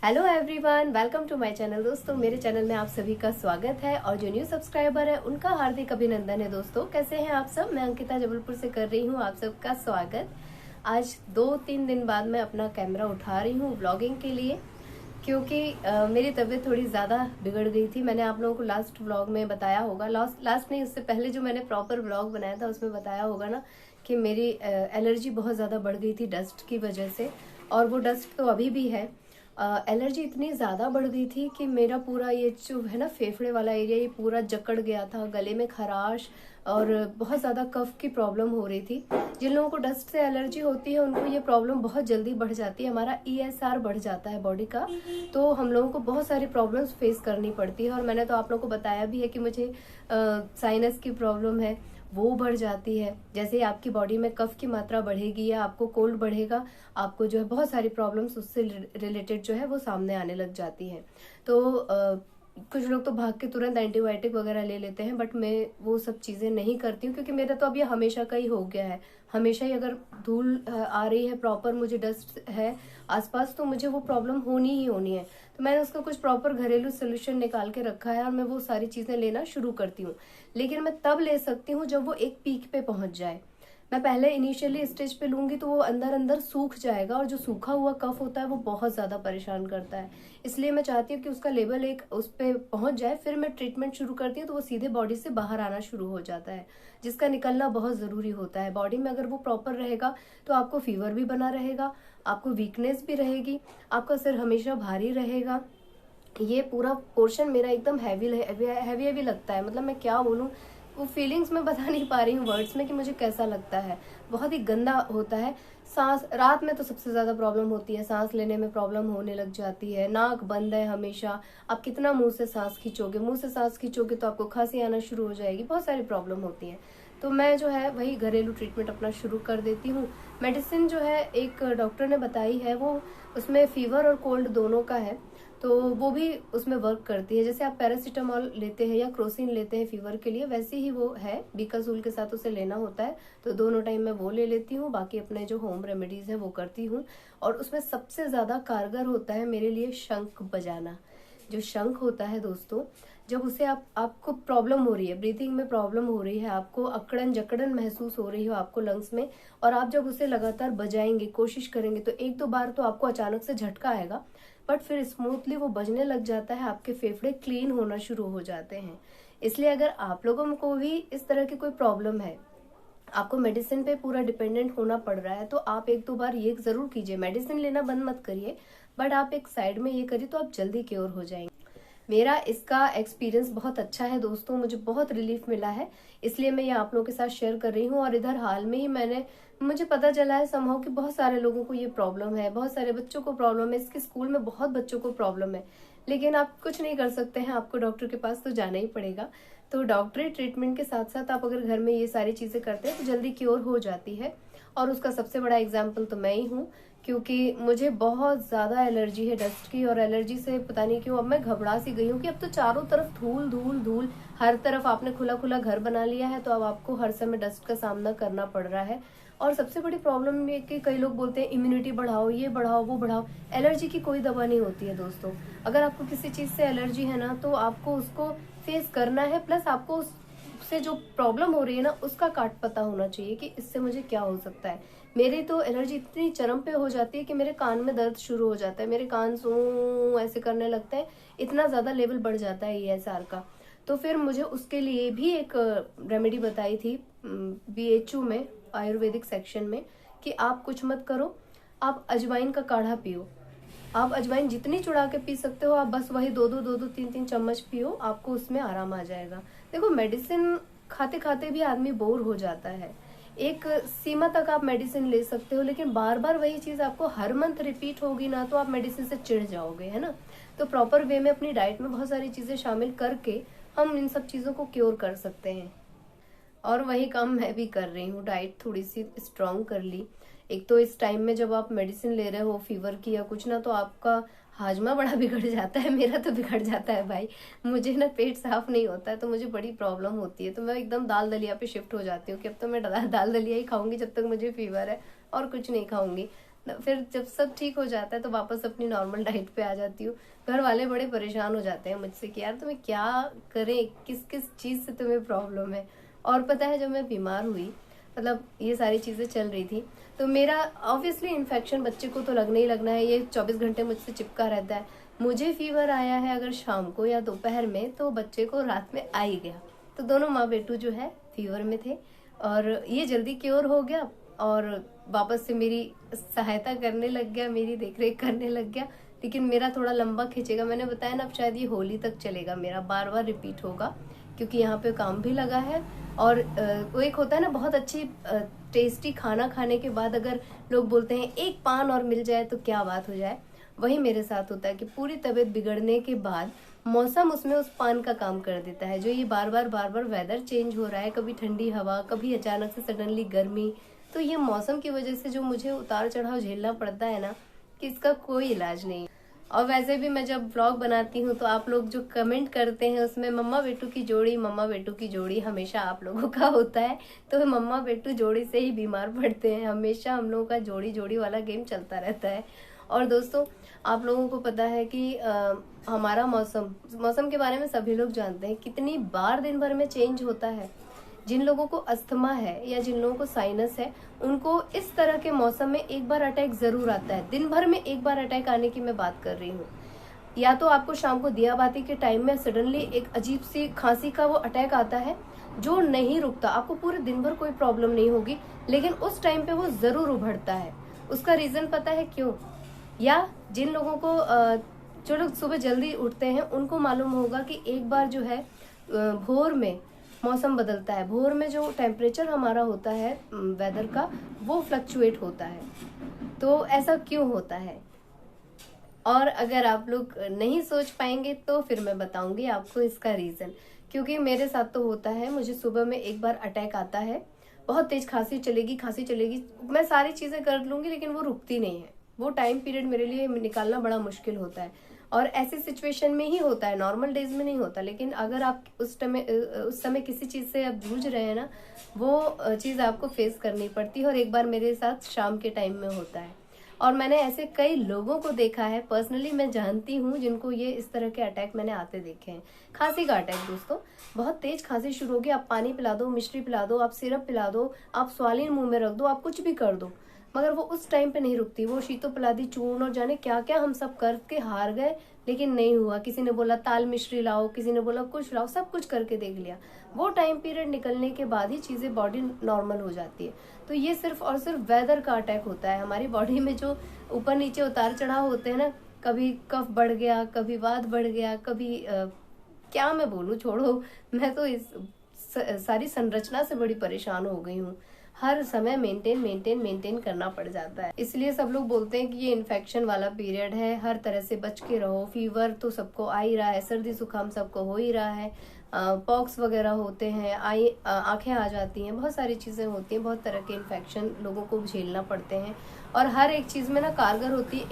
Hello everyone, welcome to my channel. दोस्तों, मेरे channel में आप सभी का स्वागत है और जो न्यू सब्सक्राइबर है उनका हार्दिक अभिनंदन है। दोस्तों, कैसे हैं आप सब? मैं अंकिता जबलपुर से कर रही हूं आप सबका स्वागत। आज 2-3 दिन बाद मैं अपना कैमरा उठा रही हूं व्लॉगिंग के लिए, क्योंकि मेरी तबीयत थोड़ी ज़्यादा बिगड़ गई थी। मैंने आप लोगों को लास्ट व्लॉग में बताया होगा, लास्ट नहीं, उससे पहले जो मैंने प्रॉपर व्लॉग बनाया था उसमें बताया होगा ना कि मेरी एलर्जी बहुत ज़्यादा बढ़ गई थी डस्ट की वजह से। और वो डस्ट तो अभी भी है। एलर्जी इतनी ज़्यादा बढ़ गई थी कि मेरा पूरा ये जो है ना फेफड़े वाला एरिया, ये पूरा जकड़ गया था, गले में खराश और बहुत ज़्यादा कफ की प्रॉब्लम हो रही थी। जिन लोगों को डस्ट से एलर्जी होती है उनको ये प्रॉब्लम बहुत जल्दी बढ़ जाती है। हमारा ESR बढ़ जाता है बॉडी का, तो हम लोगों को बहुत सारी प्रॉब्लम्स फेस करनी पड़ती है। और मैंने तो आप लोगों को बताया भी है कि मुझे साइनस की प्रॉब्लम है, वो बढ़ जाती है। जैसे ही आपकी बॉडी में कफ की मात्रा बढ़ेगी या आपको कोल्ड बढ़ेगा, आपको जो है बहुत सारी प्रॉब्लम्स उससे रिलेटेड जो है वो सामने आने लग जाती हैं। तो कुछ लोग तो भाग के तुरंत एंटीबायोटिक वगैरह ले लेते हैं, बट मैं वो सब चीज़ें नहीं करती हूँ, क्योंकि मेरा तो अब ये हमेशा का ही हो गया है। हमेशा ही अगर धूल आ रही है, प्रॉपर मुझे डस्ट है आसपास, तो मुझे वो प्रॉब्लम होनी ही होनी है। तो मैंने उसका कुछ प्रॉपर घरेलू सोल्यूशन निकाल के रखा है और मैं वो सारी चीज़ें लेना शुरू करती हूँ। लेकिन मैं तब ले सकती हूँ जब वो एक पीक पे पहुंच जाए। मैं पहले इनिशियली स्टेज पे लूंगी तो वो अंदर अंदर सूख जाएगा, और जो सूखा हुआ कफ होता है वो बहुत ज्यादा परेशान करता है। इसलिए मैं चाहती हूँ कि उसका लेवल एक उस पे पहुंच जाए, फिर मैं ट्रीटमेंट शुरू करती हूँ तो वो सीधे बॉडी से बाहर आना शुरू हो जाता है, जिसका निकलना बहुत जरूरी होता है। बॉडी में अगर वो प्रॉपर रहेगा तो आपको फीवर भी बना रहेगा, आपको वीकनेस भी रहेगी, आपका सिर हमेशा भारी रहेगा। ये पूरा पोर्शन मेरा एकदम हैवी हैवी हैवी लगता है। मतलब मैं क्या बोलूँ, वो फीलिंग्स मैं बता नहीं पा रही हूँ वर्ड्स में कि मुझे कैसा लगता है। बहुत ही गंदा होता है। सांस रात में तो सबसे ज्यादा प्रॉब्लम होती है, सांस लेने में प्रॉब्लम होने लग जाती है। नाक बंद है हमेशा, आप कितना मुंह से सांस खींचोगे, मुंह से सांस खींचोगे तो आपको खांसी आना शुरू हो जाएगी, बहुत सारी प्रॉब्लम होती है। तो मैं जो है वही घरेलू ट्रीटमेंट अपना शुरू कर देती हूँ। मेडिसिन जो है एक डॉक्टर ने बताई है, वो उसमें फीवर और कोल्ड दोनों का है, तो वो भी उसमें वर्क करती है। जैसे आप पैरासीटामोल लेते हैं या क्रोसिन लेते हैं फीवर के लिए, वैसे ही वो है, बीकासूल के साथ उसे लेना होता है। तो दोनों टाइम मैं वो ले लेती हूँ, बाकी अपने जो होम रेमेडीज है वो करती हूँ। और उसमें सबसे ज्यादा कारगर होता है मेरे लिए शंख बजाना। जो शंख होता है दोस्तों, जब उसे आपको प्रॉब्लम हो रही है, ब्रीथिंग में प्रॉब्लम हो रही है, आपको अकड़न जकड़न महसूस हो रही हो आपको लंग्स में, और आप जब उसे लगातार बजाएंगे, कोशिश करेंगे, तो 1-2 बार तो आपको अचानक से झटका आएगा, बट फिर स्मूथली वो बजने लग जाता है, आपके फेफड़े क्लीन होना शुरू हो जाते हैं। इसलिए अगर आप लोगों को भी इस तरह की कोई प्रॉब्लम है, आपको मेडिसिन पे पूरा डिपेंडेंट होना पड़ रहा है, तो आप 1-2 बार ये जरूर कीजिए। मेडिसिन लेना बंद मत करिए, बट आप एक साइड में ये करिए तो आप जल्दी क्योर हो जाएंगे। मेरा इसका एक्सपीरियंस बहुत अच्छा है दोस्तों, मुझे बहुत रिलीफ मिला है, इसलिए मैं ये आप लोगों के साथ शेयर कर रही हूँ। और इधर हाल में ही मुझे पता चला है समहाउ कि बहुत सारे लोगों को ये प्रॉब्लम है, बहुत सारे बच्चों को प्रॉब्लम है, इसके स्कूल में बहुत बच्चों को प्रॉब्लम है। लेकिन आप कुछ नहीं कर सकते हैं, आपको डॉक्टर के पास तो जाना ही पड़ेगा। तो डॉक्टरी ट्रीटमेंट के साथ साथ आप अगर घर में ये सारी चीजें करते हैं तो जल्दी क्योर हो जाती है। और उसका सबसे बड़ा एग्जाम्पल तो मैं ही हूँ, क्योंकि मुझे बहुत ज्यादा एलर्जी है डस्ट की, और एलर्जी से पता नहीं क्यों अब मैं घबरा सी गई हूँ कि अब तो चारों तरफ धूल धूल धूल, हर तरफ आपने खुला खुला घर बना लिया है, तो अब आपको हर समय डस्ट का सामना करना पड़ रहा है। और सबसे बड़ी प्रॉब्लम ये कि कई लोग बोलते हैं इम्यूनिटी बढ़ाओ, ये बढ़ाओ, वो बढ़ाओ। एलर्जी की कोई दवा नहीं होती है दोस्तों। अगर आपको किसी चीज से एलर्जी है ना, तो आपको उसको फेस करना है, प्लस आपको उससे जो प्रॉब्लम हो रही है ना उसका काट पता होना चाहिए कि इससे मुझे क्या हो सकता है। मेरी तो एलर्जी इतनी चरम पे हो जाती है कि मेरे कान में दर्द शुरू हो जाता है, मेरे कान सू ऐसे करने लगते हैं, इतना ज्यादा लेवल बढ़ जाता है ESR का। तो फिर मुझे उसके लिए भी एक रेमेडी बताई थी BHU में, आयुर्वेदिक सेक्शन में, कि आप कुछ मत करो, आप अजवाइन का काढ़ा पियो। आप अजवाइन जितनी चुड़ा के पी सकते हो, आप बस वही 2-3 चम्मच पियो, आपको उसमें आराम आ जाएगा। देखो, मेडिसिन खाते खाते भी आदमी बोर हो जाता है। एक सीमा तक आप मेडिसिन ले सकते हो, लेकिन बार बार वही चीज आपको हर मंथ रिपीट होगी ना, तो आप मेडिसिन से चिढ़ जाओगे, है ना। तो प्रॉपर वे में अपनी डाइट में बहुत सारी चीजें शामिल करके हम इन सब चीजों को क्योर कर सकते हैं। और वही काम मैं भी कर रही हूँ, डाइट थोड़ी सी स्ट्रांग कर ली। एक तो इस टाइम में जब आप मेडिसिन ले रहे हो फीवर की या कुछ ना, तो आपका हाजमा बड़ा बिगड़ जाता है। मेरा तो बिगड़ जाता है भाई, मुझे ना पेट साफ नहीं होता है, तो मुझे बड़ी प्रॉब्लम होती है। तो मैं एकदम दाल दलिया पे शिफ्ट हो जाती हूँ कि अब तो मैं दाल दलिया ही खाऊंगी जब तक मुझे फीवर है, और कुछ नहीं खाऊंगी। फिर जब सब ठीक हो जाता है तो वापस अपनी नॉर्मल डाइट पे आ जाती हूँ। घर वाले बड़े परेशान हो जाते हैं मुझसे कि यार तुम्हें क्या करें, किस किस चीज़ से तुम्हें प्रॉब्लम है। और पता है जब मैं बीमार हुई, मतलब ये सारी चीज़ें चल रही थी, तो मेरा ऑब्वियसली इन्फेक्शन बच्चे को तो लगना ही लगना है, ये 24 घंटे मुझसे चिपका रहता है। मुझे फीवर आया है अगर शाम को या दोपहर में, तो बच्चे को रात में आ ही गया। तो दोनों माँ बेटू जो है फीवर में थे, और ये जल्दी क्योर हो गया और वापस से मेरी सहायता करने लग गया, मेरी देखरेख करने लग गया। लेकिन मेरा थोड़ा लंबा खींचेगा, मैंने बताया ना, अब शायद ये होली तक चलेगा, मेरा बार बार रिपीट होगा, क्योंकि यहाँ पे काम भी लगा है। और वो एक होता है ना, बहुत अच्छी टेस्टी खाना खाने के बाद अगर लोग बोलते हैं एक पान और मिल जाए तो क्या बात हो जाए, वही मेरे साथ होता है कि पूरी तबीयत बिगड़ने के बाद मौसम उसमें उस पान का काम कर देता है। जो ये बार बार वेदर चेंज हो रहा है, कभी ठंडी हवा, कभी अचानक से सडनली गर्मी, तो ये मौसम की वजह से जो मुझे उतार चढ़ाव झेलना पड़ता है ना, कि इसका कोई इलाज नहीं। और वैसे भी मैं जब व्लॉग बनाती हूँ तो आप लोग जो कमेंट करते हैं उसमें मम्मा बेटू की जोड़ी, मम्मा बेटू की जोड़ी हमेशा आप लोगों का होता है। तो मम्मा बेटू जोड़ी से ही बीमार पड़ते हैं, हमेशा हम लोगों का जोड़ी जोड़ी वाला गेम चलता रहता है। और दोस्तों, आप लोगों को पता है कि हमारा मौसम के बारे में सभी लोग जानते हैं, कितनी बार दिन भर में चेंज होता है। जिन लोगों को अस्थमा है या जिन लोगों को साइनस है, उनको इस तरह के मौसम में एक बार अटैक जरूर आता है। दिन भर में एक बार अटैक आने की मैं बात कर रही हूँ। या तो आपको शाम को दिया बाती के टाइम में सडनली एक अजीब सी खांसी का वो अटैक आता है जो नहीं रुकता, आपको पूरे दिन भर कोई प्रॉब्लम नहीं होगी, लेकिन उस टाइम पे वो जरूर उभरता है। उसका रीजन पता है क्यों? या जिन लोगों को जो लोग सुबह जल्दी उठते हैं उनको मालूम होगा कि एक बार जो है भोर में मौसम बदलता है, भोर में जो टेम्परेचर हमारा होता है वेदर का, वो फ्लक्चुएट होता है। तो ऐसा क्यों होता है? और अगर आप लोग नहीं सोच पाएंगे तो फिर मैं बताऊंगी आपको इसका रीजन, क्योंकि मेरे साथ तो होता है। मुझे सुबह में एक बार अटैक आता है, बहुत तेज खांसी चलेगी, मैं सारी चीजें कर लूंगी लेकिन वो रुकती नहीं है। वो टाइम पीरियड मेरे लिए निकालना बड़ा मुश्किल होता है, और ऐसी सिचुएशन में ही होता है, नॉर्मल डेज में नहीं होता। लेकिन अगर आप उस समय किसी चीज से आप जूझ रहे हैं ना, वो चीज आपको फेस करनी पड़ती है। और एक बार मेरे साथ शाम के टाइम में होता है, और मैंने ऐसे कई लोगों को देखा है, पर्सनली मैं जानती हूँ जिनको ये इस तरह के अटैक मैंने आते देखे हैं। खांसी का अटैक दोस्तों, बहुत तेज खांसी शुरू होगी, आप पानी पिला दो, मिश्री पिला दो, आप सिरप पिला दो, आप स्वालिन मुंह में रख दो, आप कुछ भी कर दो, मगर वो उस टाइम पे नहीं रुकती। वो शीतोपलादी चूर्ण और जाने क्या क्या हम सब करके हार गए, लेकिन नहीं हुआ। किसी ने बोला ताल मिश्री लाओ, किसी ने बोला कुछ लाओ, सब कुछ करके देख लिया। वो टाइम पीरियड निकलने के बाद ही चीजें बॉडी नॉर्मल हो जाती है। तो ये सिर्फ और सिर्फ वेदर का अटैक होता है। हमारी बॉडी में जो ऊपर नीचे उतार चढ़ाव होते हैं ना, कभी कफ बढ़ गया, कभी वात बढ़ गया, कभी क्या मैं बोलूं, छोड़ो। मैं तो इस सारी संरचना से बड़ी परेशान हो गई हूँ। हर समय मेंटेन करना पड़ जाता है। इसलिए सब लोग बोलते हैं कि ये इन्फेक्शन वाला पीरियड है, हर तरह से बच के रहो। फीवर तो सबको आ ही रहा है, सर्दी जुकाम सबको हो ही रहा है, पॉक्स वगैरह होते हैं, आंखें आ जाती हैं, बहुत सारी चीजें होती हैं, बहुत तरह के इन्फेक्शन लोगों को झेलना पड़ते हैं। और हर एक चीज में ना कारगर होती है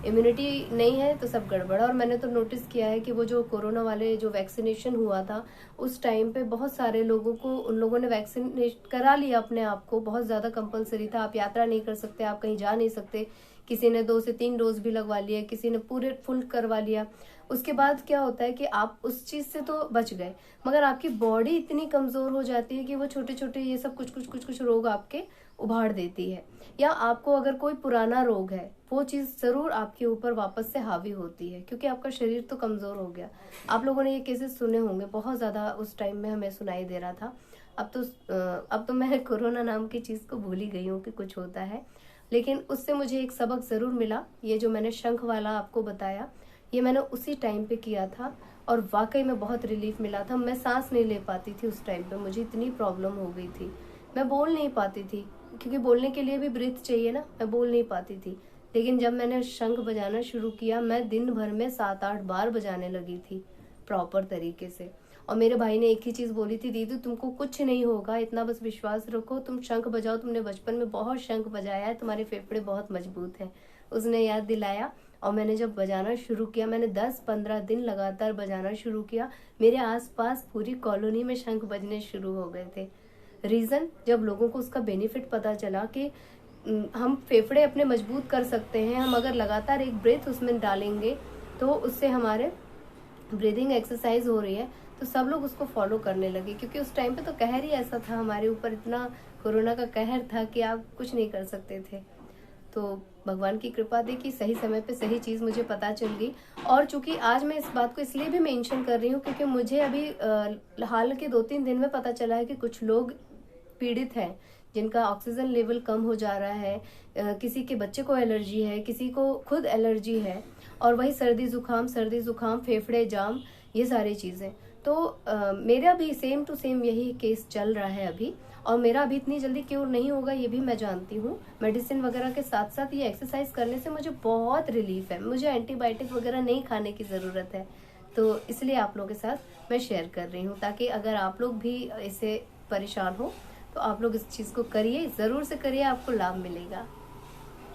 इम्यूनिटी नहीं है तो सब गड़बड़। और मैंने तो नोटिस किया है कि वो जो कोरोना वाले जो वैक्सीनेशन हुआ था, उस टाइम पे बहुत सारे लोगों को, उन लोगों ने वैक्सीनेट करा लिया अपने आप को। बहुत ज्यादा कंपलसरी था, आप यात्रा नहीं कर सकते, आप कहीं जा नहीं सकते। किसी ने 2 से 3 डोज भी लगवा लिया, किसी ने पूरे फुल करवा लिया। उसके बाद क्या होता है कि आप उस चीज से तो बच गए, मगर आपकी बॉडी इतनी कमजोर हो जाती है कि वो छोटे छोटे ये सब कुछ रोग आपके उभार देती है। या आपको अगर कोई पुराना रोग है, वो चीज जरूर आपके ऊपर वापस से हावी होती है, क्योंकि आपका शरीर तो कमजोर हो गया। आप लोगों ने ये केसेस सुने होंगे, बहुत ज्यादा उस टाइम में हमें सुनाई दे रहा था। अब तो मैं कोरोना नाम की चीज को भूल ही गई हूँ कि कुछ होता है। लेकिन उससे मुझे एक सबक जरूर मिला। ये जो मैंने शंख वाला आपको बताया, ये मैंने उसी टाइम पे किया था, और वाकई में बहुत रिलीफ मिला था। मैं सांस नहीं ले पाती थी उस टाइम पे, मुझे इतनी प्रॉब्लम हो गई थी, मैं बोल नहीं पाती थी, क्योंकि बोलने के लिए भी ब्रीथ चाहिए ना, मैं बोल नहीं पाती थी। लेकिन जब मैंने शंख बजाना शुरू किया, मैं दिन भर में 7-8 बार बजाने लगी थी प्रॉपर तरीके से। और मेरे भाई ने एक ही चीज बोली थी, दीदी तुमको कुछ नहीं होगा, इतना बस विश्वास रखो, तुम शंख बजाओ, तुमने बचपन में बहुत शंख बजाया है, तुम्हारे फेफड़े बहुत मजबूत हैं। उसने याद दिलाया, और मैंने जब बजाना शुरू किया, मैंने 10-15 दिन लगातार बजाना शुरू किया। मेरे आसपास पूरी कॉलोनी में शंख बजने शुरू हो गए थे। रीजन, जब लोगों को उसका बेनिफिट पता चला कि हम फेफड़े अपने मजबूत कर सकते हैं। हम अगर लगातार एक ब्रेथ उसमें डालेंगे तो उससे हमारे ब्रीदिंग एक्सरसाइज हो रही है, तो सब लोग उसको फॉलो करने लगे, क्योंकि उस टाइम पे तो कहर ही ऐसा था हमारे ऊपर, इतना कोरोना का कहर था कि आप कुछ नहीं कर सकते थे। तो भगवान की कृपा थी कि सही समय पे सही चीज़ मुझे पता चल गई। और चूंकि आज मैं इस बात को इसलिए भी मेंशन कर रही हूँ क्योंकि मुझे अभी हाल के 2-3 दिन में पता चला है कि कुछ लोग पीड़ित हैं जिनका ऑक्सीजन लेवल कम हो जा रहा है, किसी के बच्चे को एलर्जी है, किसी को खुद एलर्जी है, और वही सर्दी जुकाम, फेफड़े जाम, ये सारी चीज़ें। तो मेरा भी सेम टू सेम यही केस चल रहा है अभी, और मेरा अभी इतनी जल्दी क्योर नहीं होगा ये भी मैं जानती हूँ। मेडिसिन वगैरह के साथ साथ ये एक्सरसाइज करने से मुझे बहुत रिलीफ है, मुझे एंटीबायोटिक वगैरह नहीं खाने की ज़रूरत है। तो इसलिए आप लोगों के साथ मैं शेयर कर रही हूँ, ताकि अगर आप लोग भी इससे परेशान हो तो आप लोग इस चीज़ को करिए, ज़रूर से करिए, आपको लाभ मिलेगा।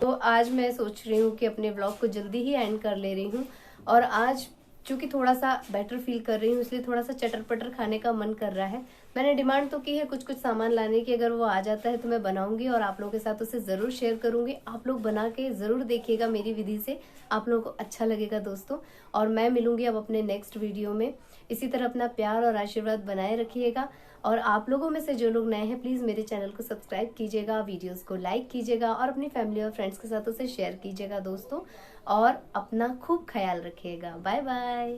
तो आज मैं सोच रही हूँ कि अपने ब्लॉग को जल्दी ही एंड कर ले रही हूँ, और आज चूंकि थोड़ा सा बेटर फील कर रही हूँ इसलिए थोड़ा सा चटर पटर खाने का मन कर रहा है। मैंने डिमांड तो की है कुछ कुछ सामान लाने की, अगर वो आ जाता है तो मैं बनाऊंगी और आप लोगों के साथ उसे ज़रूर शेयर करूंगी। आप लोग बना के ज़रूर देखिएगा मेरी विधि से, आप लोगों को अच्छा लगेगा दोस्तों। और मैं मिलूंगी अब अपने नेक्स्ट वीडियो में। इसी तरह अपना प्यार और आशीर्वाद बनाए रखिएगा, और आप लोगों में से जो लोग नए हैं प्लीज़ मेरे चैनल को सब्सक्राइब कीजिएगा, वीडियोस को लाइक कीजिएगा और अपनी फैमिली और फ्रेंड्स के साथ उसे शेयर कीजिएगा दोस्तों। और अपना खूब ख्याल रखिएगा। Bye bye.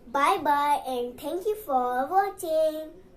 Bye bye and thank you for watching.